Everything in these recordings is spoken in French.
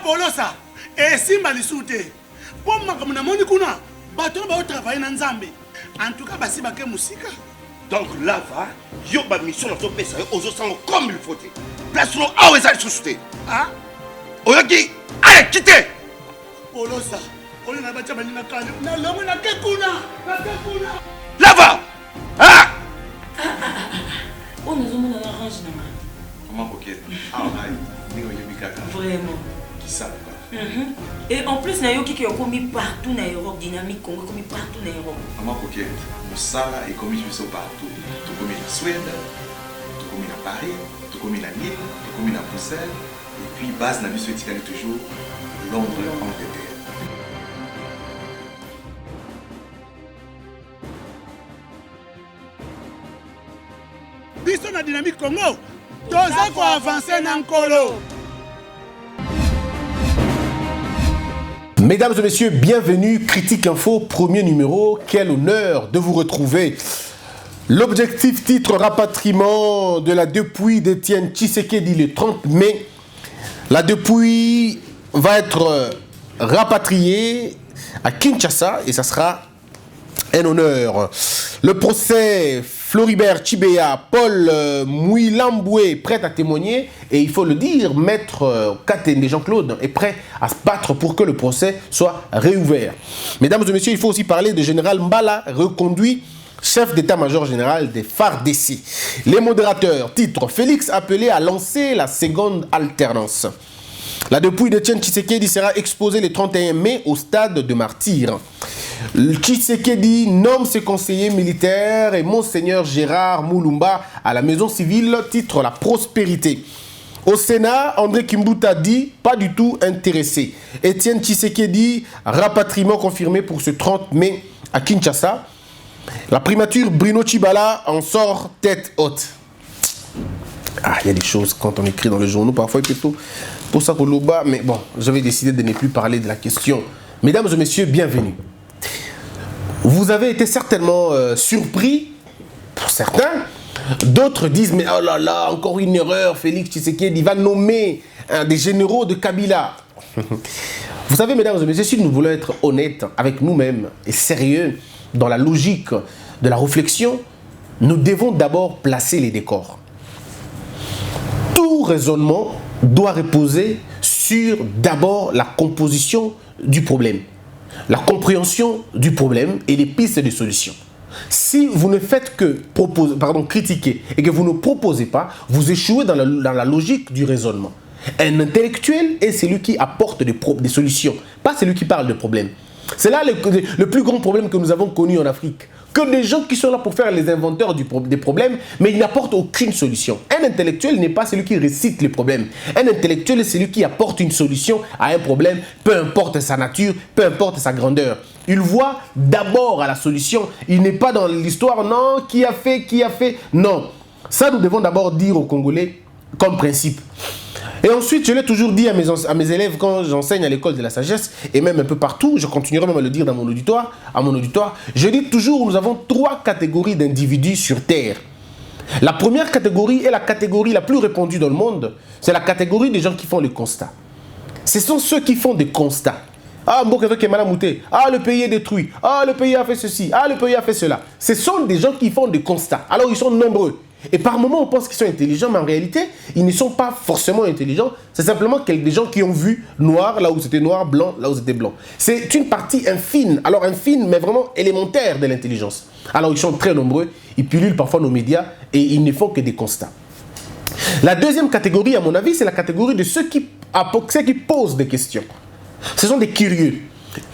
Polosa. Et Simba Lissoute. Pour moi, comme on a kuna, bateau va travailler dans Nzambe. En tout cas, Basi Baké Moussika. Donc là, va, yo ba mission dans ton pays, aux autres comme il faut. Place nous à où est-ce soucié. Ah? Oyaki, allez, quittez. Polosa. On a battu Banina Kane. Na l'homme na Kekuna. Là va. Ah! On nous a mis dans l'orange. Comment coquette? Ah, vraiment. Qui ça? Et en plus, il y a qui ont commis partout dans l'Europe, dynamique Congo, commis partout dans l'Europe. Maman coquette, Moussala est commis partout. Tout commis en Suède, tout commis à Paris, tout commis à Lille, tout commis à Bruxelles. Et puis, base n'a vu ce qui toujours Londres, Angleterre. Biso na dynamique Congo. Toza ko avancer na nkolo. Mesdames et messieurs, bienvenue, Critique Info, premier numéro. Quel honneur de vous retrouver. L'objectif titre rapatriement de la dépouille d'Étienne Tshisekedi le 30 mai. La dépouille va être rapatriée à Kinshasa et ça sera un honneur. Le procès Floribert Chebeya, Paul Mouilamboué prêt à témoigner et il faut le dire, maître Katende Jean-Claude est prêt à se battre pour que le procès soit réouvert. Mesdames et messieurs, il faut aussi parler de général Mbala, reconduit chef d'état-major général des FARDC. Les modérateurs, titre Félix appelé à lancer la seconde alternance. La dépouille de Tshisekedi sera exposée le 31 mai au stade de Martyrs. Tshisekedi nomme ses conseillers militaires et Monseigneur Gérard Moulumba à la maison civile, titre La Prospérité. Au Sénat, André Kimbuta dit pas du tout intéressé. Étienne Tshisekedi, rapatriement confirmé pour ce 30 mai à Kinshasa. La primature Bruno Tshibala en sort tête haute. Ah, il y a des choses quand on écrit dans les journaux, parfois plutôt pour ça pour l'Oba, mais bon, j'avais décidé de ne plus parler de la question. Mesdames et messieurs, bienvenue. Vous avez été certainement surpris, pour certains. D'autres disent, mais oh là là, encore une erreur, Félix Tshisekedi va nommer des généraux de Kabila. Vous savez, mesdames et messieurs, si nous voulons être honnêtes avec nous-mêmes et sérieux dans la logique de la réflexion, nous devons d'abord placer les décors. Tout raisonnement doit reposer sur d'abord la composition du problème, la compréhension du problème et les pistes de solution. Si vous ne faites que critiquer et que vous ne proposez pas, vous échouez dans la logique du raisonnement. Un intellectuel est celui qui apporte des solutions, pas celui qui parle de problèmes. C'est là le plus grand problème que nous avons connu en Afrique. Que des gens qui sont là pour faire les inventeurs des problèmes, mais ils n'apportent aucune solution. Un intellectuel n'est pas celui qui récite les problèmes. Un intellectuel est celui qui apporte une solution à un problème, peu importe sa nature, peu importe sa grandeur. Il voit d'abord à la solution. Il n'est pas dans l'histoire, non, qui a fait, non. Ça, nous devons d'abord dire aux Congolais comme principe. Et ensuite, je l'ai toujours dit à mes élèves quand j'enseigne à l'école de la sagesse, et même un peu partout, je continuerai même à le dire dans mon auditoire, je dis toujours, nous avons 3 catégories d'individus sur Terre. La première catégorie est la catégorie la plus répandue dans le monde, c'est la catégorie des gens qui font le constat. Ce sont ceux qui font des constats. Ah, le pays est détruit. Ah, le pays a fait ceci. Ah, le pays a fait cela. Ce sont des gens qui font des constats. Alors, ils sont nombreux. Et par moments, on pense qu'ils sont intelligents, mais en réalité, ils ne sont pas forcément intelligents. C'est simplement des gens qui ont vu noir là où c'était noir, blanc là où c'était blanc. C'est une partie infime, alors infime, mais vraiment élémentaire de l'intelligence. Alors, ils sont très nombreux, ils pullulent parfois nos médias et ils ne font que des constats. La deuxième catégorie, à mon avis, c'est la catégorie de ceux qui posent des questions. Ce sont des curieux.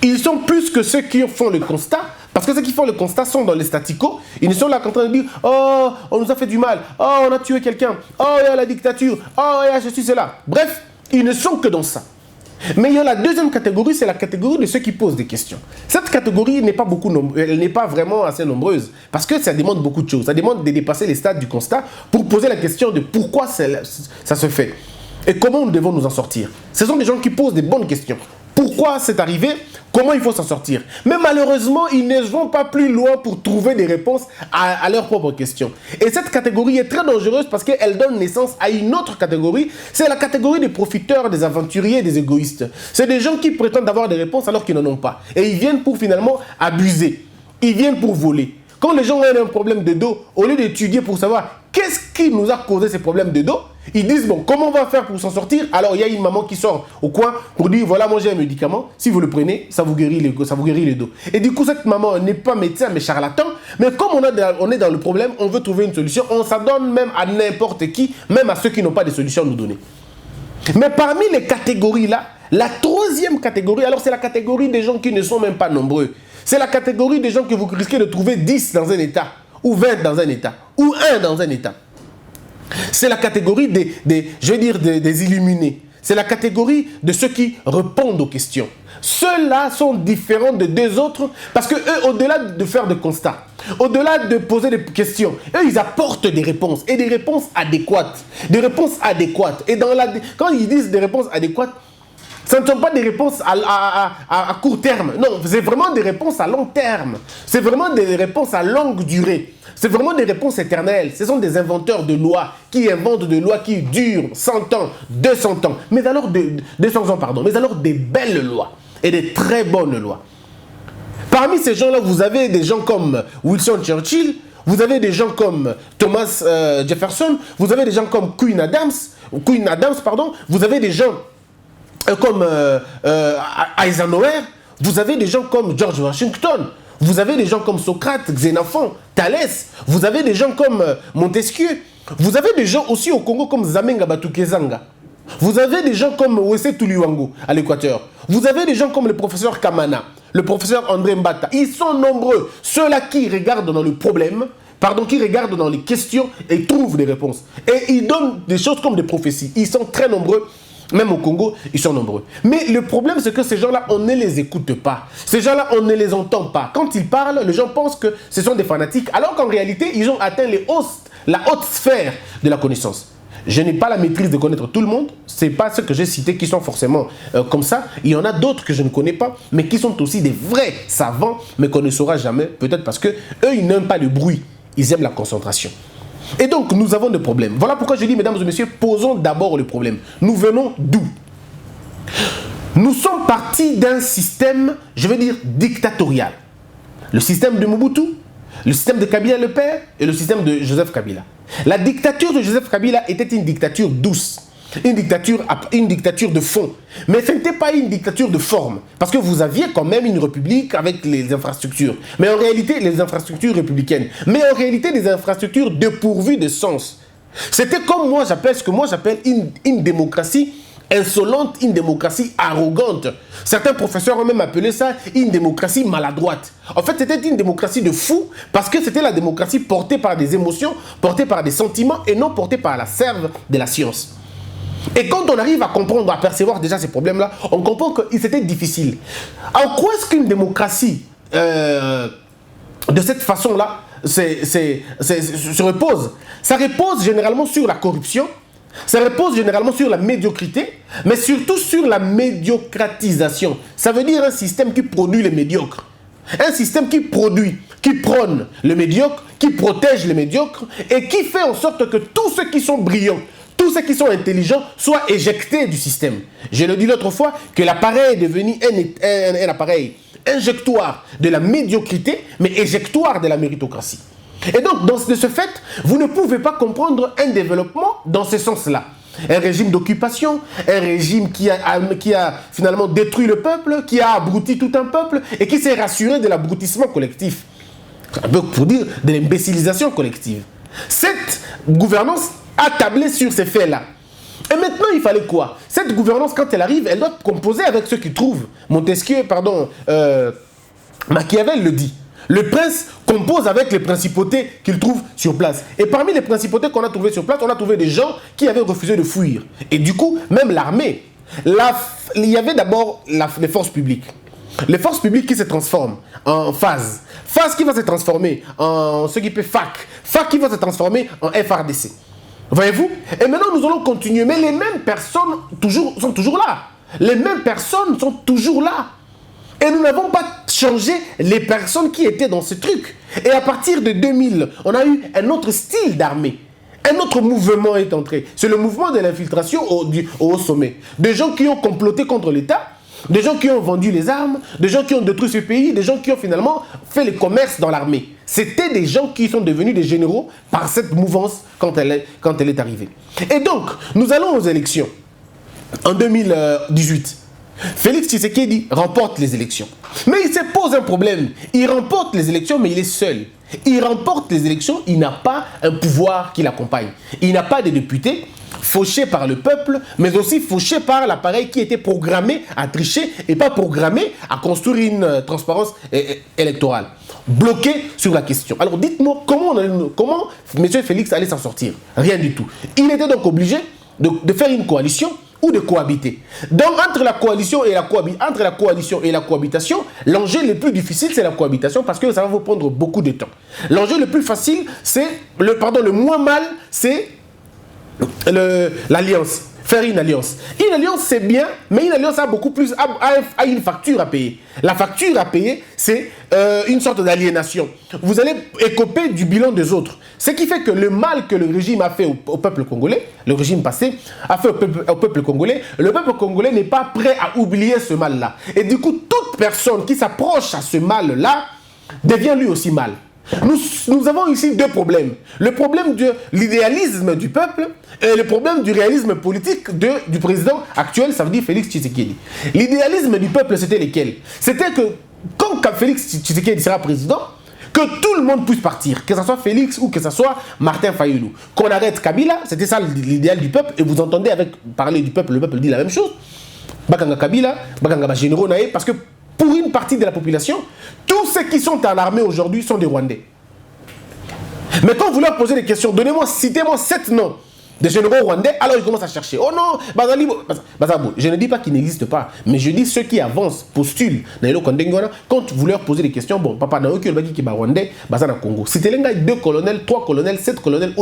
Ils sont plus que ceux qui font le constat, parce que ceux qui font le constat sont dans les staticos. Ils ne sont là qu'en train de dire « Oh, on nous a fait du mal. Oh, on a tué quelqu'un. Oh, il y a la dictature. Oh, il y a ceci, cela. » Bref, ils ne sont que dans ça. Mais il y a la deuxième catégorie, c'est la catégorie de ceux qui posent des questions. Cette catégorie n'est pas elle n'est pas vraiment assez nombreuse, parce que ça demande beaucoup de choses. Ça demande de dépasser les stades du constat pour poser la question de pourquoi ça se fait. Et comment nous devons nous en sortir. Ce sont des gens qui posent des bonnes questions. Pourquoi c'est arrivé? comment il faut s'en sortir. Mais malheureusement, ils ne vont pas plus loin pour trouver des réponses à leurs propres questions. Et cette catégorie est très dangereuse parce qu'elle donne naissance à une autre catégorie. C'est la catégorie des profiteurs, des aventuriers, des égoïstes. C'est des gens qui prétendent avoir des réponses alors qu'ils n'en ont pas. Et ils viennent pour finalement abuser. Ils viennent pour voler. Quand les gens ont un problème de dos, au lieu d'étudier pour savoir qu'est-ce qui nous a causé ces problèmes de dos, ils disent, bon, comment on va faire pour s'en sortir? Alors, il y a une maman qui sort au coin pour dire, voilà, moi j'ai un médicament, si vous le prenez, ça vous guérit le dos. Et du coup, cette maman n'est pas médecin, mais charlatan. Mais comme on est dans le problème, on veut trouver une solution, on s'adonne même à n'importe qui, même à ceux qui n'ont pas de solution à nous donner. Mais parmi les catégories là, la troisième catégorie, alors c'est la catégorie des gens qui ne sont même pas nombreux. C'est la catégorie des gens que vous risquez de trouver 10 dans un état, ou 20 dans un état, ou 1 dans un état. C'est la catégorie des illuminés. C'est la catégorie de ceux qui répondent aux questions. Ceux-là sont différents de deux autres parce que eux, au-delà de faire des constats, au-delà de poser des questions, eux, ils apportent des réponses et des réponses adéquates. Des réponses adéquates. Et quand ils disent des réponses adéquates, ce ne sont pas des réponses à court terme. Non, c'est vraiment des réponses à long terme. C'est vraiment des réponses à longue durée. C'est vraiment des réponses éternelles. Ce sont des inventeurs de lois qui inventent des lois qui durent 100 ans, 200 ans. Mais alors, 200 ans, pardon. Mais alors des belles lois et des très bonnes lois. Parmi ces gens-là, vous avez des gens comme Winston Churchill, vous avez des gens comme Thomas Jefferson, vous avez des gens comme Queen Adams, vous avez des gens comme Eisenhower, vous avez des gens comme George Washington, vous avez des gens comme Socrate, Xénophon, Thalès, vous avez des gens comme Montesquieu, vous avez des gens aussi au Congo comme Zamenga Batukezanga, vous avez des gens comme Wese Tuliwango à l'Équateur, vous avez des gens comme le professeur Kamana, le professeur André Mbata. Ils sont nombreux, ceux-là qui regardent dans le problème, qui regardent dans les questions et trouvent des réponses. Et ils donnent des choses comme des prophéties. Ils sont très nombreux. Même au Congo, ils sont nombreux. Mais le problème, c'est que ces gens-là, on ne les écoute pas. Ces gens-là, on ne les entend pas. Quand ils parlent, les gens pensent que ce sont des fanatiques, alors qu'en réalité, ils ont atteint la haute sphère de la connaissance. Je n'ai pas la maîtrise de connaître tout le monde. Ce n'est pas ceux que j'ai cités qui sont forcément comme ça. Il y en a d'autres que je ne connais pas, mais qui sont aussi des vrais savants, mais qu'on ne saura jamais, peut-être parce qu'eux, ils n'aiment pas le bruit. Ils aiment la concentration. Et donc, nous avons des problèmes. Voilà pourquoi je dis, mesdames et messieurs, posons d'abord le problème. Nous venons d'où? Nous sommes partis d'un système, je veux dire, dictatorial. Le système de Mobutu, le système de Kabila le père et le système de Joseph Kabila. La dictature de Joseph Kabila était une dictature douce. Une dictature de fond. Mais ce n'était pas une dictature de forme. Parce que vous aviez quand même une république avec les infrastructures. Mais en réalité, les infrastructures républicaines. Mais en réalité, des infrastructures dépourvues de sens. C'était comme ce que moi j'appelle une démocratie insolente, une démocratie arrogante. Certains professeurs ont même appelé ça une démocratie maladroite. En fait, c'était une démocratie de fou parce que c'était la démocratie portée par des émotions, portée par des sentiments et non portée par la sève de la science. Et quand on arrive à comprendre, à percevoir déjà ces problèmes-là, on comprend que c'était difficile. En quoi est-ce qu'une démocratie de cette façon-là se repose? Ça repose généralement sur la corruption, ça repose généralement sur la médiocrité, mais surtout sur la médiocratisation. Ça veut dire un système qui produit les médiocres. Un système qui produit, qui prône le médiocre, qui protège les médiocres et qui fait en sorte que tous ceux qui sont brillants, tous ceux qui sont intelligents soient éjectés du système. Je le dis l'autre fois, que l'appareil est devenu un appareil injectoire de la médiocrité, mais éjectoire de la méritocratie. Et donc, de ce fait, vous ne pouvez pas comprendre un développement dans ce sens-là. Un régime d'occupation, un régime qui a finalement détruit le peuple, qui a abruti tout un peuple et qui s'est rassuré de l'abrutissement collectif. Pour dire de l'imbécilisation collective. Cette gouvernance a tablé sur ces faits-là. Et maintenant, il fallait quoi? Cette gouvernance, quand elle arrive, elle doit composer avec ceux qui trouvent. Machiavel le dit. Le prince compose avec les principautés qu'il trouve sur place. Et parmi les principautés qu'on a trouvées sur place, on a trouvé des gens qui avaient refusé de fuir. Et du coup, même l'armée. Il y avait d'abord les forces publiques. Les forces publiques qui se transforment en phase. Phase qui va se transformer en ce qui peut FAC. FAC qui va se transformer en FRDC. Voyez-vous? Et maintenant, nous allons continuer. Mais les mêmes personnes sont toujours là. Les mêmes personnes sont toujours là. Et nous n'avons pas changé les personnes qui étaient dans ce truc. Et à partir de 2000, on a eu un autre style d'armée. Un autre mouvement est entré. C'est le mouvement de l'infiltration au sommet. Des gens qui ont comploté contre l'État, des gens qui ont vendu les armes, des gens qui ont détruit ce pays, des gens qui ont finalement fait le commerce dans l'armée. C'était des gens qui sont devenus des généraux par cette mouvance quand elle est arrivée. Et donc, nous allons aux élections en 2018. Félix Tshisekedi remporte les élections. Mais il se pose un problème. Il remporte les élections, mais il est seul. Il remporte les élections, il n'a pas un pouvoir qui l'accompagne. Il n'a pas de députés fauchés par le peuple, mais aussi fauchés par l'appareil qui était programmé à tricher et pas programmé à construire une transparence électorale. Bloqué sur la question. Alors dites-moi, comment M. Félix allait s'en sortir? Rien du tout. Il était donc obligé de faire une coalition ou de cohabiter. Donc, entre la coalition et la cohabitation, l'enjeu le plus difficile, c'est la cohabitation parce que ça va vous prendre beaucoup de temps. L'enjeu le plus facile, c'est, le moins mal, c'est l'alliance. Faire une alliance. Une alliance, c'est bien, mais une alliance a beaucoup plus, a une facture à payer. La facture à payer, c'est une sorte d'aliénation. Vous allez écoper du bilan des autres. Ce qui fait que le mal que le régime a fait au peuple congolais, le régime passé, a fait au peuple congolais, le peuple congolais n'est pas prêt à oublier ce mal-là. Et du coup, toute personne qui s'approche à ce mal-là devient lui aussi mal. Nous avons ici deux problèmes. Le problème de l'idéalisme du peuple et le problème du réalisme politique du président actuel, ça veut dire Félix Tshisekedi. L'idéalisme du peuple, c'était lequel? C'était que quand Félix Tshisekedi sera président, que tout le monde puisse partir, que ce soit Félix ou que ce soit Martin Fayulu. Qu'on arrête Kabila, c'était ça l'idéal du peuple, et vous entendez parler du peuple, le peuple dit la même chose. Bakanga Kabila, Bakanga généraux naïfs, parce que pour une partie de la population, tous ceux qui sont à l'armée aujourd'hui sont des Rwandais. Mais quand vous leur posez des questions, citez-moi 7 noms des généraux rwandais, alors ils commencent à chercher. Oh non, je ne dis pas qu'ils n'existent pas, mais je dis ceux qui avancent, postulent. Quand vous leur posez des questions, bon, papa, qui est rwandais, Congo. Si tu as 2 colonels, 3 colonels, 7 colonels,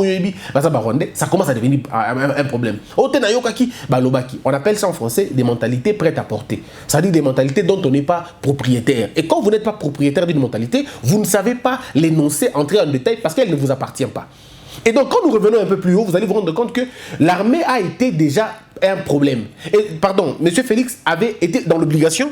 ça commence à devenir un problème. On appelle ça en français des mentalités prêtes à porter. Ça dit des mentalités dont on n'est pas propriétaire. Et quand vous n'êtes pas propriétaire d'une mentalité, vous ne savez pas l'énoncer, entrer en détail parce qu'elle ne vous appartient pas. Et donc, quand nous revenons un peu plus haut, vous allez vous rendre compte que l'armée a été déjà un problème. M. Félix avait été dans l'obligation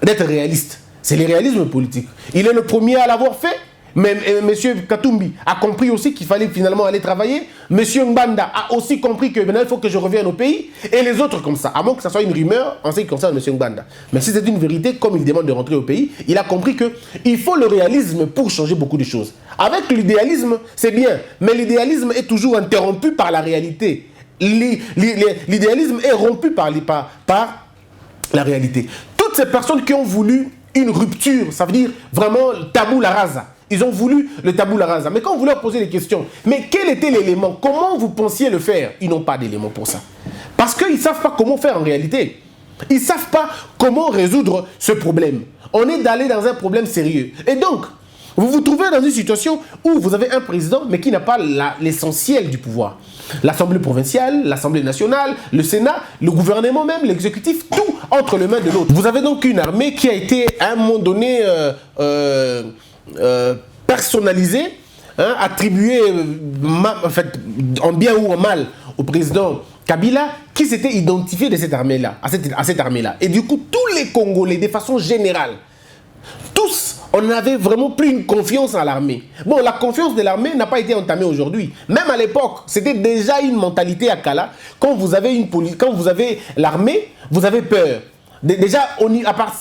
d'être réaliste. C'est le réalisme politique. Il est le premier à l'avoir fait. Mais M. Katumbi a compris aussi qu'il fallait finalement aller travailler. M. Mbanda a aussi compris que maintenant il faut que je revienne au pays. Et les autres comme ça. À moins que ça soit une rumeur en ce qui concerne M. Mbanda. Mais si c'est une vérité, comme il demande de rentrer au pays, il a compris qu'il faut le réalisme pour changer beaucoup de choses. Avec l'idéalisme, c'est bien. Mais l'idéalisme est toujours interrompu par la réalité. L'idéalisme est rompu par la réalité. Toutes ces personnes qui ont voulu une rupture, ça veut dire vraiment tabula rasa. Ils ont voulu le tabula rasa. Mais quand vous leur posez des questions, mais quel était l'élément? Comment vous pensiez le faire? Ils n'ont pas d'élément pour ça. Parce qu'ils ne savent pas comment faire en réalité. Ils ne savent pas comment résoudre ce problème. On est allé dans un problème sérieux. Et donc, vous vous trouvez dans une situation où vous avez un président, mais qui n'a pas l'essentiel du pouvoir. L'Assemblée provinciale, l'Assemblée nationale, le Sénat, le gouvernement même, l'exécutif, tout entre les mains de l'autre. Vous avez donc une armée qui a été à un moment donné personnalisée, attribuée en bien ou en mal au président Kabila, qui s'était identifié de cette armée-là, à cette armée-là. Et du coup, tous les Congolais, de façon générale, tous, on n'avait vraiment plus une confiance en l'armée. Bon, la confiance de l'armée n'a pas été entamée aujourd'hui. Même à l'époque, c'était déjà une mentalité à Kala. Quand vous avez l'armée, vous avez peur. Déjà,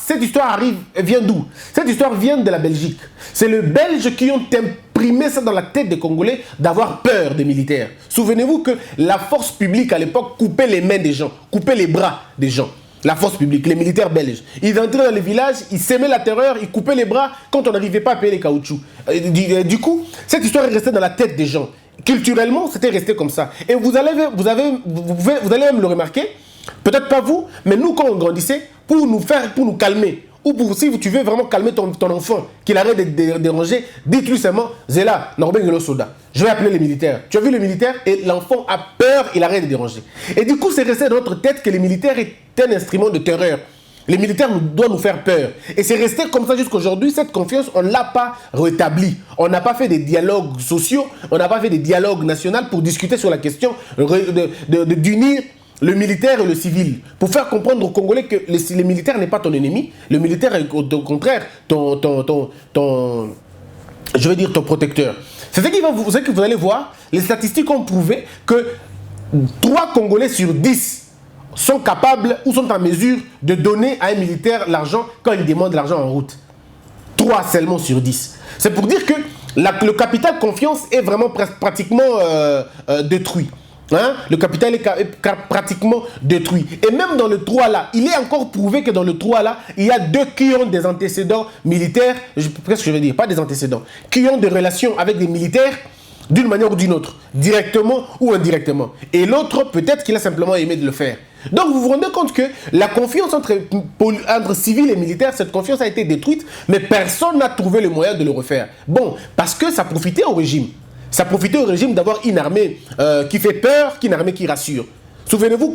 cette histoire vient d'où? Cette histoire vient de la Belgique. C'est les Belges qui ont imprimé ça dans la tête des Congolais d'avoir peur des militaires. Souvenez-vous que la force publique à l'époque coupait les mains des gens, coupait les bras des gens. La force publique, les militaires belges. Ils entraient dans les villages, ils sèmaient la terreur, ils coupaient les bras quand on n'arrivait pas à payer les caoutchoucs. Du coup, cette histoire est restée dans la tête des gens. Culturellement, c'était resté comme ça. Et vous allez même le remarquer, peut-être pas vous, mais nous, quand on grandissait, pour nous calmer, ou si tu veux vraiment calmer ton enfant, qu'il arrête de déranger, dites-lui seulement, Zéla, Norbengelo Soda, je vais appeler les militaires. Tu as vu les militaires? Et l'enfant a peur, il arrête de déranger. Et du coup, c'est resté dans notre tête que les militaires étaient un instrument de terreur Les militaires doivent nous faire peur. Et c'est resté comme ça jusqu'à aujourd'hui. Cette confiance, on ne l'a pas rétablie. On n'a pas fait des dialogues sociaux, on n'a pas fait des dialogues nationaux pour discuter sur la question d'unir le militaire et le civil. Pour faire comprendre aux Congolais que le militaire n'est pas ton ennemi. Le militaire est au contraire ton protecteur. C'est ce que vous allez voir. Les statistiques ont prouvé que 3 Congolais sur 10 sont capables ou sont en mesure de donner à un militaire l'argent quand il demande l'argent en route. 3 seulement sur 10. C'est pour dire que le capital confiance est vraiment pratiquement détruit. Hein? Le capital est pratiquement détruit. Et même dans le 3 là, il est encore prouvé que dans le 3 là, il y a 2 qui ont des antécédents militaires, qu'est-ce que je veux dire, pas des antécédents, qui ont des relations avec des militaires d'une manière ou d'une autre, directement ou indirectement. Et l'autre, peut-être qu'il a simplement aimé de le faire. Donc vous vous rendez compte que la confiance entre civils et militaires, cette confiance a été détruite, mais personne n'a trouvé le moyen de le refaire. Bon, parce que ça profitait au régime. Ça profitait au régime d'avoir une armée qui fait peur, qu'une armée qui rassure. Souvenez-vous,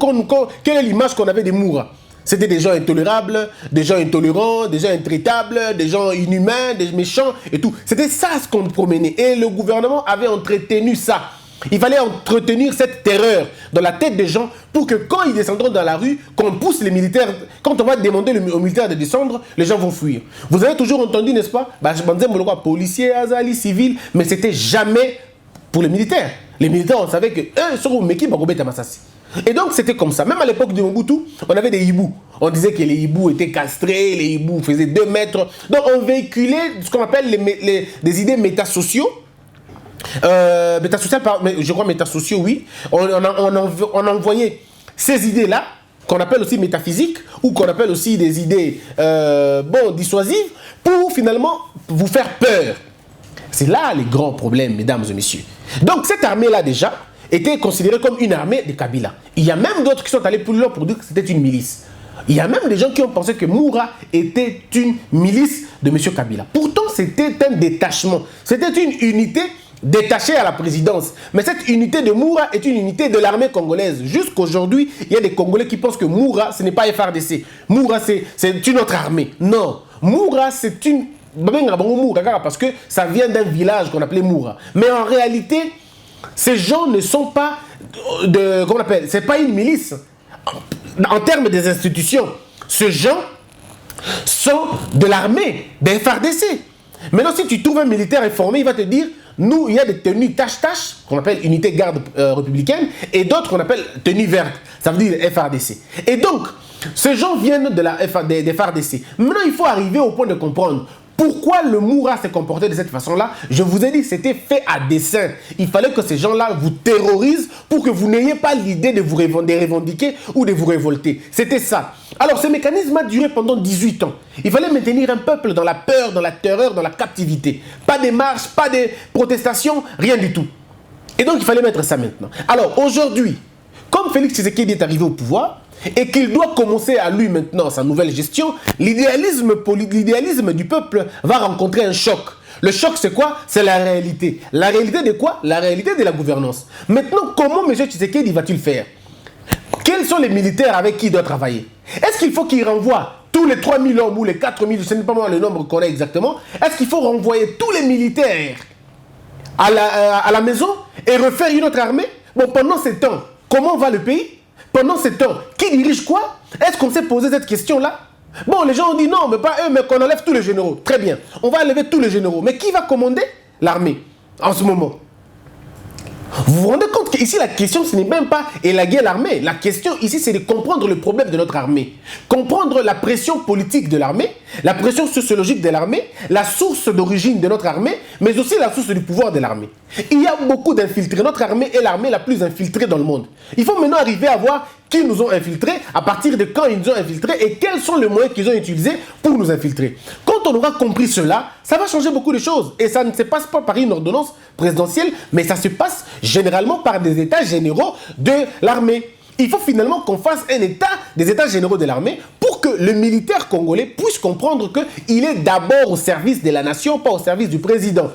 quelle est l'image qu'on avait des Moura? C'était des gens intolérables, des gens intolérants, des gens intraitables, des gens inhumains, des méchants et tout. C'était ça ce qu'on promenait. Et le gouvernement avait entretenu ça. Il fallait entretenir cette terreur dans la tête des gens pour que quand ils descendront dans la rue, qu'on pousse les militaires, quand on va demander aux militaires de descendre, les gens vont fuir. Vous avez toujours entendu, n'est-ce pas, policiers, azali, civils, mais c'était jamais pour les militaires. Les militaires, on savait que eux sont Meki Bagobé Tamassasi. Et donc c'était comme ça. Même à l'époque de Mobutu, on avait des hiboux. On disait que les hiboux étaient castrés, les hiboux faisaient 2 mètres. Donc on véhiculait ce qu'on appelle des idées métasociaux. Je crois métasociaux, oui. On envoyait ces idées-là, qu'on appelle aussi métaphysiques, ou qu'on appelle aussi des idées dissuasives, pour finalement vous faire peur. C'est là les grands problèmes, mesdames et messieurs. Donc cette armée-là déjà était considérée comme une armée de Kabila. Il y a même d'autres qui sont allés plus loin pour dire que c'était une milice. Il y a même des gens qui ont pensé que Moura était une milice de M. Kabila. Pourtant, c'était un détachement. C'était une unité détachée à la présidence. Mais cette unité de Moura est une unité de l'armée congolaise. Jusqu'aujourd'hui, il y a des Congolais qui pensent que Moura, ce n'est pas FRDC. Moura, c'est une autre armée. Non. Moura, c'est une... parce que ça vient d'un village qu'on appelait Moura. Mais en réalité, ces gens ne sont pas comment on appelle, c'est pas une milice. En termes des institutions, ces gens sont de l'armée, des FRDC. Maintenant, si tu trouves un militaire informé, il va te dire, nous, il y a des tenues tâche-tâche, qu'on appelle unité garde républicaine, et d'autres qu'on appelle tenues vertes. Ça veut dire FRDC. Et donc, ces gens viennent des FRDC. Maintenant, il faut arriver au point de comprendre pourquoi le Moura s'est comporté de cette façon-là. Je vous ai dit, c'était fait à dessein. Il fallait que ces gens-là vous terrorisent pour que vous n'ayez pas l'idée de vous revendiquer ou de vous révolter. C'était ça. Alors, ce mécanisme a duré pendant 18 ans. Il fallait maintenir un peuple dans la peur, dans la terreur, dans la captivité. Pas de marches, pas de protestations, rien du tout. Et donc, il fallait mettre ça maintenant. Alors, aujourd'hui, comme Félix Tshisekedi est arrivé au pouvoir, et qu'il doit commencer à lui maintenant sa nouvelle gestion, l'idéalisme du peuple va rencontrer un choc. Le choc, c'est quoi? C'est la réalité. La réalité de quoi? La réalité de la gouvernance. Maintenant, comment M. Tshisekedi va-t-il faire? Quels sont les militaires avec qui il doit travailler? Est-ce qu'il faut qu'il renvoie tous les 3000 hommes ou les 4000, je ne sais pas moi le nombre qu'on a exactement? Est-ce qu'il faut renvoyer tous les militaires à la maison et refaire une autre armée? Bon, pendant ce temps, comment va le pays? Pendant ce temps, qui dirige quoi? Est-ce qu'on s'est posé cette question-là? Bon, les gens ont dit non, mais pas eux, mais qu'on enlève tous les généraux. Très bien, on va enlever tous les généraux. Mais qui va commander l'armée en ce moment? Vous vous rendez compte qu'ici, la question, ce n'est même pas élaguer l'armée. La question ici, c'est de comprendre le problème de notre armée. Comprendre la pression politique de l'armée, la pression sociologique de l'armée, la source d'origine de notre armée, mais aussi la source du pouvoir de l'armée. Il y a beaucoup d'infiltrés. Notre armée est l'armée la plus infiltrée dans le monde. Il faut maintenant arriver à voir qui nous ont infiltrés, à partir de quand ils nous ont infiltrés et quels sont les moyens qu'ils ont utilisés pour nous infiltrer. Quand on aura compris cela, ça va changer beaucoup de choses. Et ça ne se passe pas par une ordonnance présidentielle, mais ça se passe généralement par des états généraux de l'armée. Il faut finalement qu'on fasse un état des états généraux de l'armée pour que le militaire congolais puisse comprendre qu'il est d'abord au service de la nation, pas au service du président.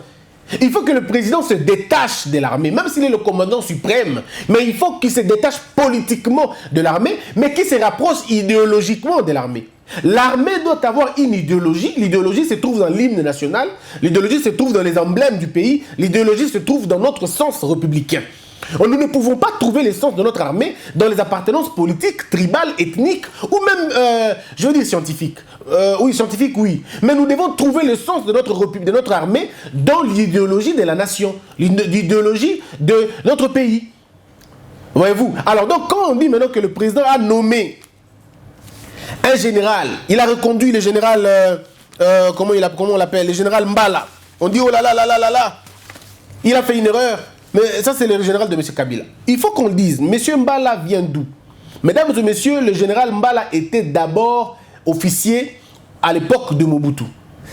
Il faut que le président se détache de l'armée, même s'il est le commandant suprême. Mais il faut qu'il se détache politiquement de l'armée, mais qu'il se rapproche idéologiquement de l'armée. L'armée doit avoir une idéologie. L'idéologie se trouve dans l'hymne national. L'idéologie se trouve dans les emblèmes du pays. L'idéologie se trouve dans notre sens républicain. Nous ne pouvons pas trouver l'essence de notre armée dans les appartenances politiques, tribales, ethniques ou même, je veux dire, scientifiques. Oui, scientifiques, oui. Mais nous devons trouver le sens de notre armée dans l'idéologie de la nation, l'idéologie de notre pays. Voyez-vous? Alors, donc, quand on dit maintenant que le président a nommé un général, il a reconduit le général, comment on l'appelle, le général Mbala. On dit, oh là là là là là là, il a fait une erreur. Mais ça, c'est le général de M. Kabila. Il faut qu'on le dise. M. Mbala vient d'où? Mesdames et messieurs, le général Mbala était d'abord officier à l'époque de Mobutu.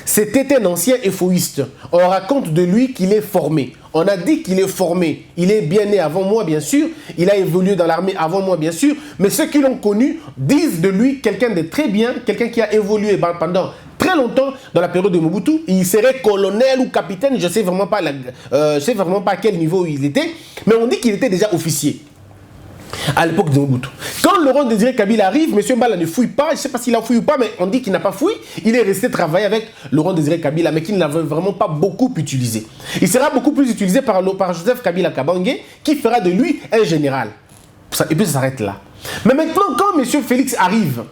C'était un ancien effoïste. On raconte de lui qu'il est formé. On a dit qu'il est formé. Il est bien né avant moi, bien sûr. Il a évolué dans l'armée avant moi, bien sûr. Mais ceux qui l'ont connu disent de lui quelqu'un de très bien, quelqu'un qui a évolué pendant très longtemps dans la période de Mobutu. Il serait colonel ou capitaine, je ne sais vraiment pas à quel niveau il était. Mais on dit qu'il était déjà officier à l'époque de Mobutu. Quand Laurent Désiré Kabila arrive, M. Mbala ne fouille pas, je ne sais pas s'il a fouillé ou pas, mais on dit qu'il n'a pas fouillé. Il est resté travailler avec Laurent Désiré Kabila, mais qu'il n'avait vraiment pas beaucoup utilisé. Il sera beaucoup plus utilisé par Joseph Kabila Kabange, qui fera de lui un général. Et puis ça s'arrête là. Mais maintenant, quand M. Félix arrive,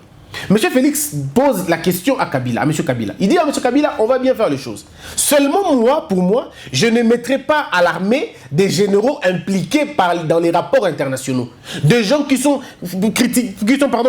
M. Félix pose la question à Kabila, à M. Kabila. Il dit à M. Kabila, on va bien faire les choses. Seulement moi, pour moi, je ne mettrai pas à l'armée des généraux impliqués dans les rapports internationaux. Des gens qui sont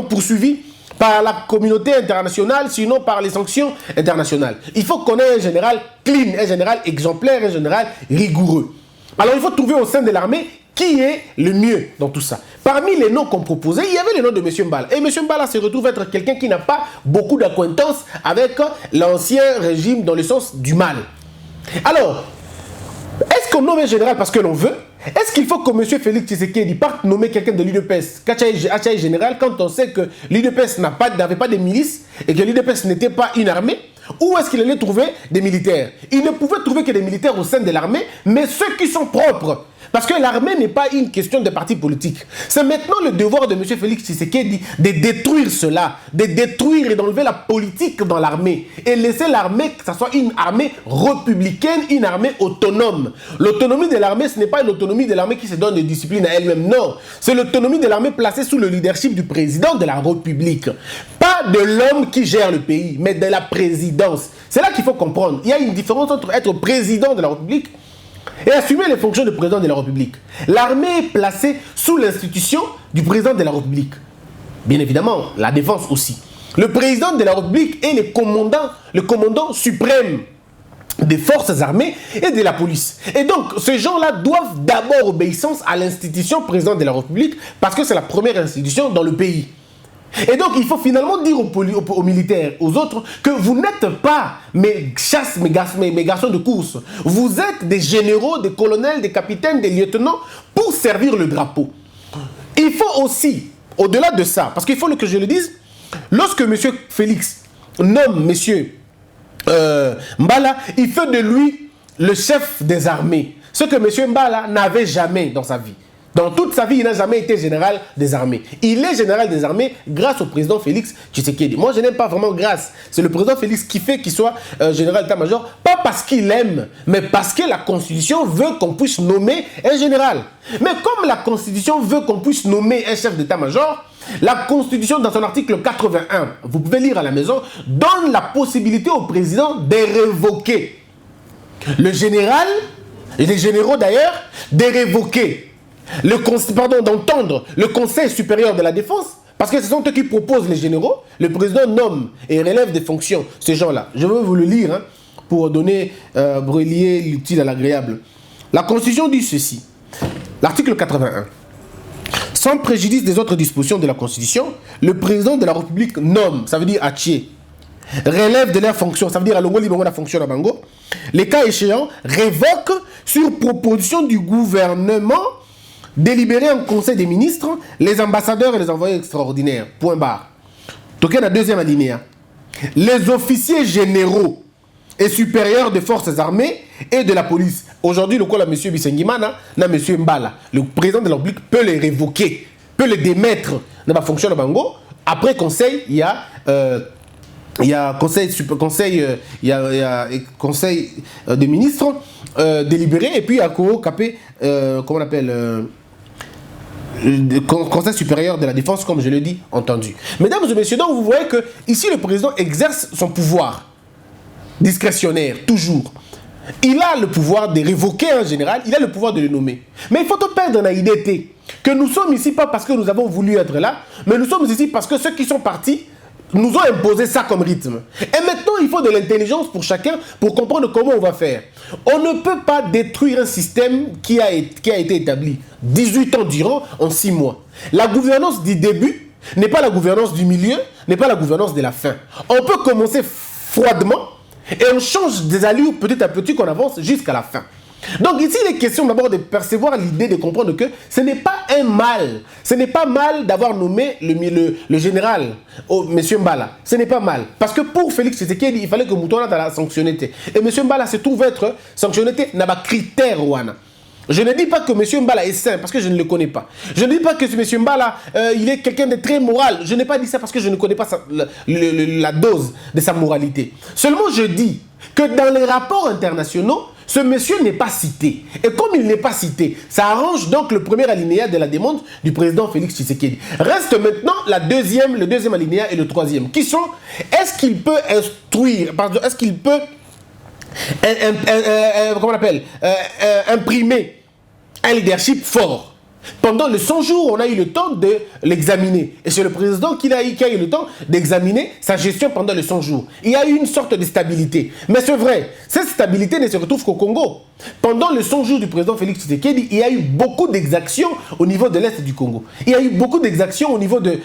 poursuivis par la communauté internationale, sinon par les sanctions internationales. Il faut qu'on ait un général clean, un général exemplaire, un général rigoureux. Alors il faut trouver au sein de l'armée qui est le mieux dans tout ça. Parmi les noms qu'on proposait, il y avait le nom de M. Mbala. Et M. Mbala se retrouve être quelqu'un qui n'a pas beaucoup d'acquaintance avec l'ancien régime dans le sens du mal. Alors, est-ce qu'on nomme un général parce que l'on veut? Est-ce qu'il faut que M. Félix Tshisekedi parte nommer quelqu'un de l'UDPS, Kachaï général, quand on sait que l'UDPS n'avait pas de milices et que l'UDPS n'était pas une armée? Où est-ce qu'il allait trouver des militaires? Il ne pouvait trouver que des militaires au sein de l'armée, mais ceux qui sont propres. Parce que l'armée n'est pas une question de parti politique. C'est maintenant le devoir de M. Félix Tshisekedi de détruire cela, de détruire et d'enlever la politique dans l'armée et laisser l'armée, que ce soit une armée républicaine, une armée autonome. L'autonomie de l'armée, ce n'est pas l'autonomie de l'armée qui se donne des disciplines à elle-même, non. C'est l'autonomie de l'armée placée sous le leadership du président de la République. Pas de l'homme qui gère le pays, mais de la présidence. C'est là qu'il faut comprendre. Il y a une différence entre être président de la République et assumer les fonctions de président de la République. L'armée est placée sous l'institution du président de la République. Bien évidemment, la défense aussi. Le président de la République est le commandant suprême des forces armées et de la police. Et donc, ces gens-là doivent d'abord obéissance à l'institution président de la République parce que c'est la première institution dans le pays. Et donc, il faut finalement dire aux militaires, aux autres, que vous n'êtes pas mes garçons de course. Vous êtes des généraux, des colonels, des capitaines, des lieutenants pour servir le drapeau. Il faut aussi, au-delà de ça, parce qu'il faut que je le dise, lorsque M. Félix nomme M. Mbala, il fait de lui le chef des armées. Ce que M. Mbala n'avait jamais dans sa vie. Dans toute sa vie, il n'a jamais été général des armées. Il est général des armées grâce au président Félix Tshisekedi. Moi, je n'aime pas vraiment grâce. C'est le président Félix qui fait qu'il soit général d'état-major, pas parce qu'il aime, mais parce que la Constitution veut qu'on puisse nommer un général. Mais comme la Constitution veut qu'on puisse nommer un chef d'état-major, la Constitution, dans son article 81, vous pouvez lire à la maison, donne la possibilité au président de révoquer le général, et les généraux d'ailleurs, de révoquer d'entendre le Conseil supérieur de la défense, parce que ce sont eux qui proposent les généraux. Le président nomme et relève des fonctions ces gens-là. Je vais vous le lire pour donner, relier l'utile à l'agréable. La Constitution dit ceci, l'article 81. Sans préjudice des autres dispositions de la Constitution, le président de la République nomme, ça veut dire Atché, relève de leurs fonctions, ça veut dire à Longo Libongo la fonction à Bango, les cas échéants, révoque sur proposition du gouvernement délibéré en conseil des ministres, les ambassadeurs et les envoyés extraordinaires. Point barre. Donc, il y a la deuxième alinéa. Les officiers généraux et supérieur des forces armées et de la police. Aujourd'hui, le col à M. Bissengimana, na M. Mbala, le président de la République peut les révoquer, peut les démettre dans la fonction de Bango. Après conseil, il y a conseil des ministres délibéré, et puis il y a Capé, comment on appelle, Conseil supérieur de la défense, comme je l'ai dit, entendu. Mesdames et messieurs, donc vous voyez que ici le président exerce son pouvoir discrétionnaire, toujours. Il a le pouvoir de révoquer en général, il a le pouvoir de le nommer. Mais il faut pas perdre une idée que nous sommes ici pas parce que nous avons voulu être là, mais nous sommes ici parce que ceux qui sont partis nous ont imposé ça comme rythme. Et maintenant, il faut de l'intelligence pour chacun pour comprendre comment on va faire. On ne peut pas détruire un système qui a été établi 18 ans durant en 6 mois. La gouvernance du début n'est pas la gouvernance du milieu, n'est pas la gouvernance de la fin. On peut commencer froidement et on change des allures petit à petit qu'on avance jusqu'à la fin. Donc ici, il est question d'abord de percevoir l'idée, de comprendre que ce n'est pas un mal. Ce n'est pas mal d'avoir nommé le général, M. Mbala. Ce n'est pas mal. Parce que pour Félix Tshisekedi, il fallait que Moutouna ait la sanctionnalité. Et M. Mbala se trouve être sanctionnalité n'a pas critère. Je ne dis pas que M. Mbala est saint parce que je ne le connais pas. Je ne dis pas que M. Mbala il est quelqu'un de très moral. Je n'ai pas dit ça parce que je ne connais pas la dose de sa moralité. Seulement je dis que dans les rapports internationaux, ce monsieur n'est pas cité. Et comme il n'est pas cité, ça arrange donc le premier alinéa de la demande du président Félix Tshisekedi. Reste maintenant le deuxième alinéa et le troisième, qui sont, est-ce qu'il peut instruire, pardon, est-ce qu'il peut comment on appelle, imprimer un leadership fort. Pendant les 100 jours, on a eu le temps de l'examiner. Et c'est le président qui a eu le temps d'examiner sa gestion pendant les 100 jours. Il y a eu une sorte de stabilité. Mais c'est vrai, cette stabilité ne se retrouve qu'au Congo. Pendant les 100 jours du président Félix Tshisekedi, il y a eu beaucoup d'exactions au niveau de l'Est du Congo. Il y a eu beaucoup d'exactions au niveau de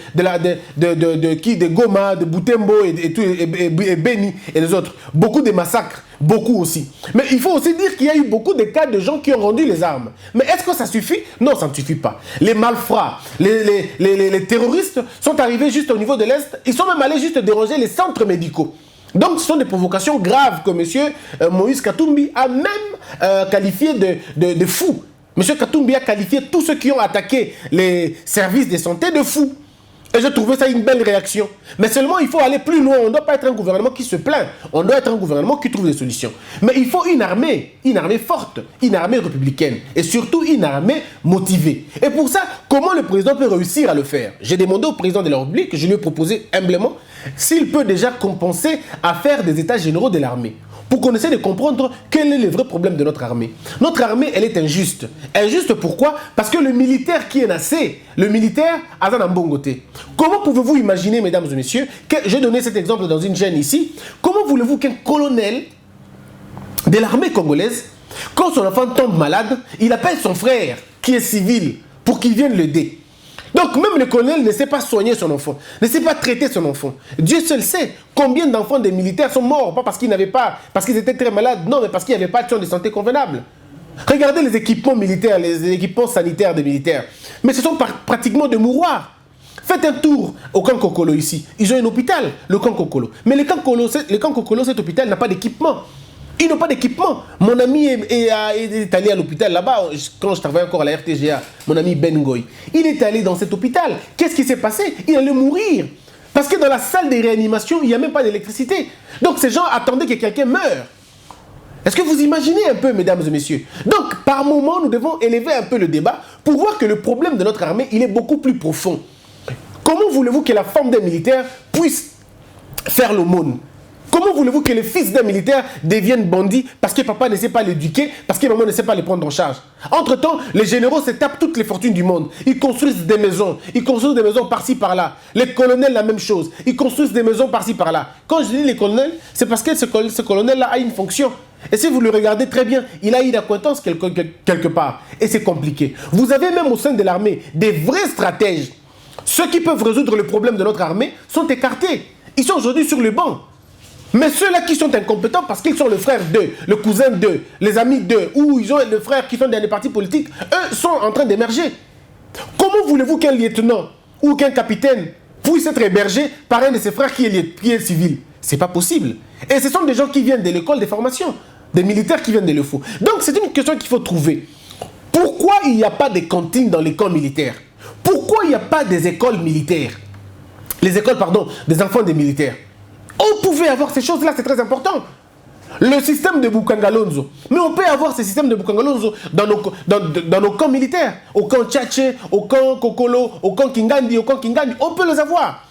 Goma, de Butembo et Beni et les autres. Beaucoup de massacres. Beaucoup aussi. Mais il faut aussi dire qu'il y a eu beaucoup de cas de gens qui ont rendu les armes. Mais est-ce que ça suffit? Non, ça ne suffit pas. Les malfrats, les terroristes sont arrivés juste au niveau de l'Est. Ils sont même allés juste déranger les centres médicaux. Donc ce sont des provocations graves que M. Moïse Katumbi a même qualifié de fous. M. Katumbi a qualifié tous ceux qui ont attaqué les services de santé de fous. Et je trouvais ça une belle réaction. Mais seulement, il faut aller plus loin. On ne doit pas être un gouvernement qui se plaint. On doit être un gouvernement qui trouve des solutions. Mais il faut une armée forte, une armée républicaine. Et surtout, une armée motivée. Et pour ça, comment le président peut réussir à le faire? J'ai demandé au président de la République, je lui ai proposé humblement, s'il peut déjà compenser à faire des états généraux de l'armée. Pour qu'on essaie de comprendre quel est le vrai problème de notre armée. Notre armée, elle est injuste. Injuste pourquoi? Parce que le militaire qui est nassé, le militaire, Azan Mbongote. Comment pouvez-vous imaginer, mesdames et messieurs, j'ai donné cet exemple dans une chaîne ici, comment voulez-vous qu'un colonel de l'armée congolaise, quand son enfant tombe malade, il appelle son frère, qui est civil, pour qu'il vienne l'aider? Donc même le colonel ne sait pas soigner son enfant, ne sait pas traiter son enfant. Dieu seul sait combien d'enfants des militaires sont morts, pas parce qu'ils n'avaient pas, parce qu'ils étaient très malades, non, mais parce qu'il n'y avait pas de soins de santé convenables. Regardez les équipements militaires, les équipements sanitaires des militaires. Mais ce sont pratiquement des mouroirs. Faites un tour au camp Kokolo ici. Ils ont un hôpital, le camp Kokolo. Mais le camp Kokolo, cet hôpital n'a pas d'équipement. Ils n'ont pas d'équipement. Mon ami est allé à l'hôpital là-bas, quand je travaillais encore à la RTGA, mon ami Ben Ngoy. Il est allé dans cet hôpital. Qu'est-ce qui s'est passé? Il allait mourir. Parce que dans la salle de réanimation, il n'y a même pas d'électricité. Donc ces gens attendaient que quelqu'un meure. Est-ce que vous imaginez un peu, mesdames et messieurs? Donc, par moment, nous devons élever un peu le débat pour voir que le problème de notre armée, il est beaucoup plus profond. Comment voulez-vous que la femme d'un militaire puisse faire l'aumône? Comment voulez-vous que les fils d'un militaire deviennent bandits parce que papa ne sait pas l'éduquer, parce que maman ne sait pas les prendre en charge? Entre-temps, les généraux se tapent toutes les fortunes du monde. Ils construisent des maisons. Ils construisent des maisons par-ci, par-là. Les colonels, la même chose. Ils construisent des maisons par-ci, par-là. Quand je dis les colonels, c'est parce que ce colonel-là a une fonction. Et si vous le regardez très bien, il a eu d'acquaintance quelque part. Et c'est compliqué. Vous avez même au sein de l'armée des vrais stratèges. Ceux qui peuvent résoudre le problème de notre armée sont écartés. Ils sont aujourd'hui sur le banc. Mais ceux-là qui sont incompétents parce qu'ils sont le frère d'eux, le cousin d'eux, les amis d'eux, ou ils ont le frère qui sont dans les partis politiques, eux sont en train d'émerger. Comment voulez-vous qu'un lieutenant ou qu'un capitaine puisse être hébergé par un de ses frères qui est civil? C'est pas possible. Et ce sont des gens qui viennent de l'école des formations, des militaires qui viennent de l'EFO. Donc c'est une question qu'il faut trouver. Pourquoi il n'y a pas de cantines dans les camps militaires? Pourquoi il n'y a pas des écoles militaires? Les écoles, pardon, des enfants des militaires. On pouvait avoir ces choses-là, c'est très important. Le système de Bukangalonzo. Mais on peut avoir ce système de Bukangalonzo dans nos camps militaires. Au camp Tchatché, au camp Kokolo, au camp Kingandi, on peut les avoir.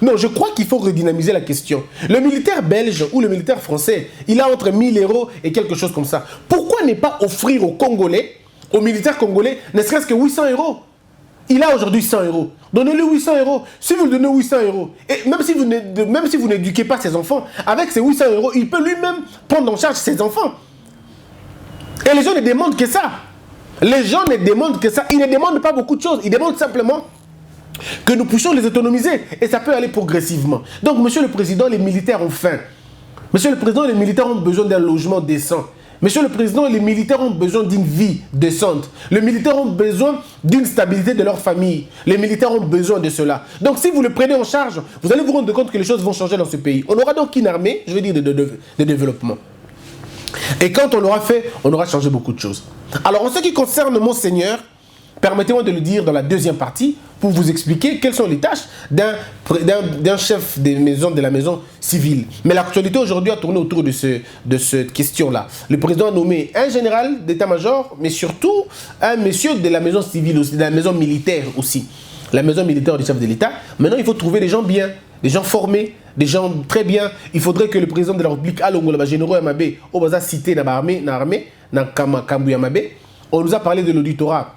Non, je crois qu'il faut redynamiser la question. Le militaire belge ou le militaire français, il a entre 1000 € et quelque chose comme ça. Pourquoi ne pas offrir aux Congolais, aux militaires congolais, ne serait-ce que 800 €? Il a aujourd'hui 100 €. Donnez-lui 800 €. Si vous lui donnez 800 €, et même si vous n'éduquez pas ses enfants, avec ces 800 €, il peut lui-même prendre en charge ses enfants. Et les gens ne demandent que ça. Les gens ne demandent que ça. Ils ne demandent pas beaucoup de choses. Ils demandent simplement que nous puissions les autonomiser. Et ça peut aller progressivement. Donc, Monsieur le Président, les militaires ont faim. Monsieur le Président, les militaires ont besoin d'un logement décent. Monsieur le Président, les militaires ont besoin d'une vie décente. Les militaires ont besoin d'une stabilité de leur famille. Les militaires ont besoin de cela. Donc, si vous le prenez en charge, vous allez vous rendre compte que les choses vont changer dans ce pays. On aura donc une armée, je veux dire, de développement. Et quand on l'aura fait, on aura changé beaucoup de choses. Alors, en ce qui concerne Monseigneur, permettez-moi de le dire dans la deuxième partie pour vous expliquer quelles sont les tâches d'un chef de la maison civile. Mais l'actualité aujourd'hui a tourné autour de cette question-là. Le président a nommé un général d'état-major, mais surtout un monsieur de la maison civile aussi, de la maison militaire aussi. La maison militaire du chef de l'État. Maintenant, il faut trouver des gens bien, des gens formés, des gens très bien. Il faudrait que le président de la République, Alongo, généraux Yamabe, au basa cité dans l'armée, dans Kambu Yamabe, on nous a parlé de l'auditorat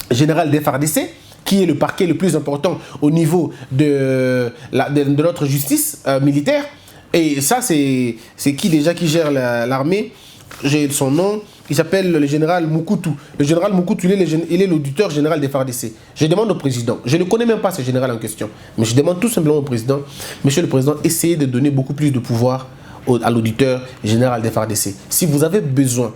général des FARDC, qui est le parquet le plus important au niveau de notre justice militaire. Et ça, c'est qui déjà qui gère l'armée? J'ai son nom. Il s'appelle le général Moukoutou. Le général Moukoutou, il est l'auditeur général des FARDC. Je demande au président, je ne connais même pas ce général en question, mais je demande tout simplement au président, Monsieur le Président, essayez de donner beaucoup plus de pouvoir à l'auditeur général des FARDC. Si vous avez besoin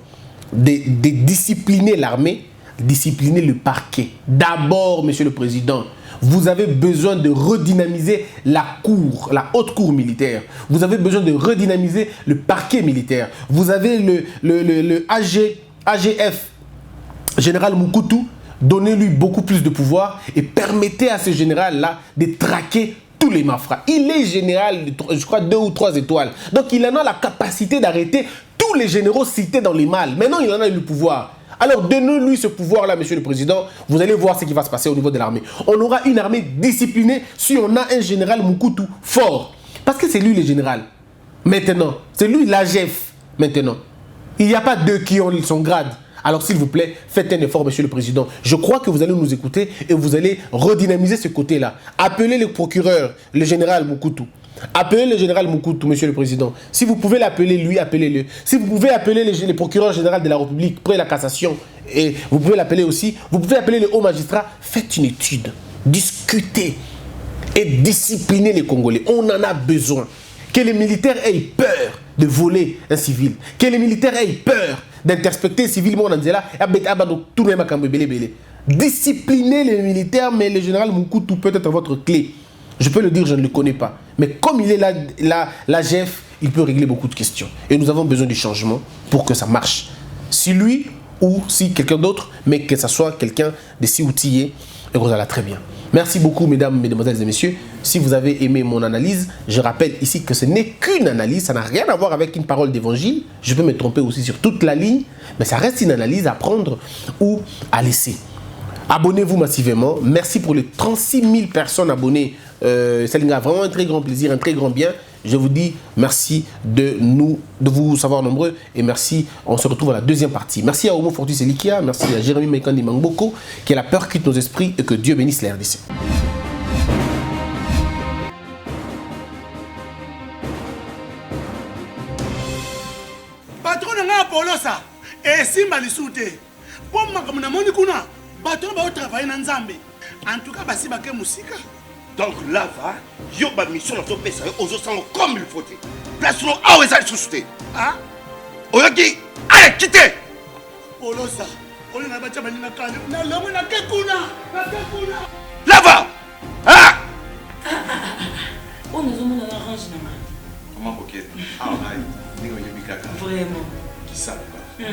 de discipliner l'armée, discipliner le parquet. D'abord, Monsieur le Président, vous avez besoin de redynamiser la cour, la haute cour militaire. Vous avez besoin de redynamiser le parquet militaire. Vous avez le AGF, Général Moukoutou, donnez-lui beaucoup plus de pouvoir et permettez à ce général-là de traquer tous les mafras. Il est général, je crois, 2 ou 3 étoiles. Donc, il en a la capacité d'arrêter tous les généraux cités dans les mâles. Maintenant, il en a eu le pouvoir. Alors, donnez-lui ce pouvoir-là, Monsieur le Président. Vous allez voir ce qui va se passer au niveau de l'armée. On aura une armée disciplinée si on a un général Moukoutou fort. Parce que c'est lui le général. Maintenant, c'est lui l'AGF. Maintenant, il n'y a pas deux qui ont son grade. Alors, s'il vous plaît, faites un effort, Monsieur le Président. Je crois que vous allez nous écouter et vous allez redynamiser ce côté-là. Appelez le procureur, le général Moukoutou. Appelez le général Moukoutou, Monsieur le Président. Si vous pouvez l'appeler, lui, appelez-le. Si vous pouvez appeler le procureur général de la République près la cassation, et vous pouvez l'appeler aussi, vous pouvez appeler le haut magistrat, faites une étude, discutez et disciplinez les Congolais. On en a besoin. Que les militaires aient peur de voler un civil. Que les militaires aient peur d'interspecter civilement Nanzela. Disciplinez les militaires, mais le général Moukoutou peut être votre clé. Je peux le dire, je ne le connais pas. Mais comme il est l'AGF, il peut régler beaucoup de questions. Et nous avons besoin du changement pour que ça marche. Si lui ou si quelqu'un d'autre, mais que ça soit quelqu'un de si outillé, et vous allez très bien. Merci beaucoup, mesdames, mesdemoiselles et messieurs. Si vous avez aimé mon analyse, je rappelle ici que ce n'est qu'une analyse. Ça n'a rien à voir avec une parole d'évangile. Je peux me tromper aussi sur toute la ligne, mais ça reste une analyse à prendre ou à laisser. Abonnez-vous massivement. Merci pour les 36 000 personnes abonnées. Ça nous a vraiment un très grand plaisir, un très grand bien. Je vous dis merci de vous savoir nombreux et merci. On se retrouve à la deuxième partie. Merci à Homo Fortus Elikia, merci à Jérémy Mekandi Mangboko, qui est la peur quitte nos esprits et que Dieu bénisse la RDC. Patron nga Polosa, Simba Lisute. Pour makamuna moni kuna, patron ba travailler na Nzambe. En tout cas, basi bake musika. Donc là, va, yo ba mission na to pesa yo ozo sango comme il faut. Place no awe za susute. Ah? Oyoki, allez quitter. Polosa, on na bacha bani na kale. Na longo na kekuna. Là va. Ah! On nous a orange na. Maman coquette. Ah, Vraiment. Qui ça quoi?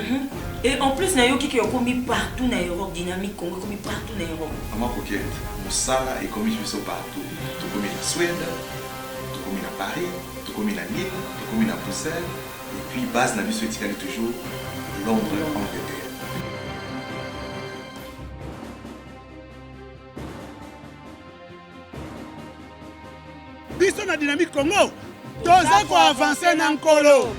Et en plus, nayo qui est commis partout dans l'Europe, dynamique Congo, commis partout dans l'Europe. Maman coquette. Moussala est commis partout. Tout comme en Suède, tout comme à Paris, tout comme à Lille, tout comme à Bruxelles. Et puis, base n'a vu ce toujours Londres, Angleterre. Biso na dynamique Congo, toza ko avancer na nkolo.